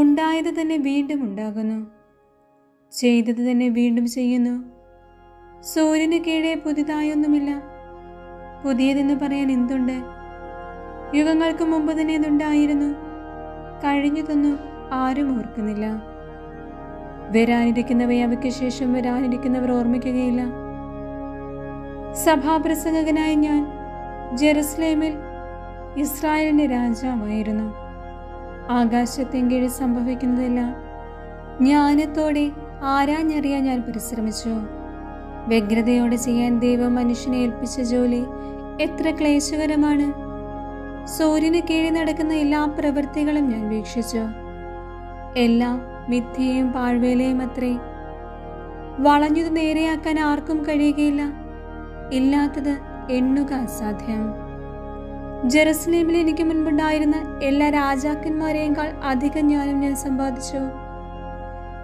ഉണ്ടായത് തന്നെ വീണ്ടും ഉണ്ടാകുന്നു, ചെയ്തത് തന്നെ വീണ്ടും ചെയ്യുന്നു. സൂര്യന് കീഴെ പുതിയതായൊന്നുമില്ല. പുതിയതെന്ന് പറയാൻ എന്തുണ്ട്? യുഗങ്ങൾക്ക് മുമ്പ് തന്നെ ഇതുണ്ടായിരുന്നു. കഴിഞ്ഞതൊന്നും ആരും ഓർക്കുന്നില്ല. വരാനിരിക്കുന്നവയെ അവയ്ക്ക് ശേഷം വരാനിരിക്കുന്നവർ ഓർമ്മിക്കുകയില്ല. സഭാപ്രസംഗകനായ ഞാൻ ജെറുസലേമിൽ ഇസ്രായേലിന്റെ രാജാവായിരുന്നു. ആകാശത്തെങ്കീഴിൽ സംഭവിക്കുന്നതെല്ലാം ജ്ഞാനത്തോടെ ആരാഞ്ഞറിയാൻ ഞാൻ പരിശ്രമിച്ചു. വ്യഗ്രതയോടെ ചെയ്യാൻ ദൈവം മനുഷ്യനെ ഏൽപ്പിച്ച ജോലി എത്ര ക്ലേശകരമാണ്. സൂര്യന് കീഴിൽ നടക്കുന്ന എല്ലാ പ്രവൃത്തികളും ഞാൻ വീക്ഷിച്ചു. എല്ലാം മിഥ്യയും പാഴ്വേലയും അത്രേ. വളഞ്ഞത് നേരെയാക്കാൻ ആർക്കും കഴിയുകയില്ല. ഇല്ലാത്തത് എണ്ണുക അസാധ്യം. ജെറുസലേമിൽ എനിക്ക് മുൻപുണ്ടായിരുന്ന എല്ലാ രാജാക്കന്മാരെക്കാൾ അധികം ജ്ഞാനം ഞാൻ സമ്പാദിച്ചു.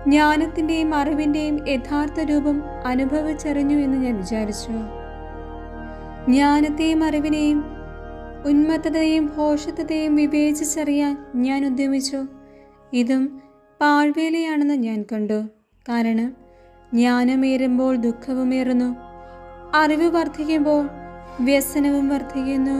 ജ്ഞാനത്തിന്റെയും അറിവിന്റെയും യഥാർത്ഥ രൂപം അനുഭവിച്ചറിഞ്ഞു എന്ന് ഞാൻ വിചാരിച്ചു. ജ്ഞാനത്തെയും അറിവിനെയും ഉന്മത്തതയും ഭോഷത്വത്തെയും വിവേചിച്ചറിയാൻ ഞാൻ ഉദ്യമിച്ചു. ഇതും പാഴ്വേലയാണെന്ന് ഞാൻ കണ്ടു. കാരണം ജ്ഞാനമേറുമ്പോൾ ദുഃഖവുമേറുന്നു, അറിവ് വർദ്ധിക്കുമ്പോൾ വ്യസനവും വർദ്ധിക്കുന്നു.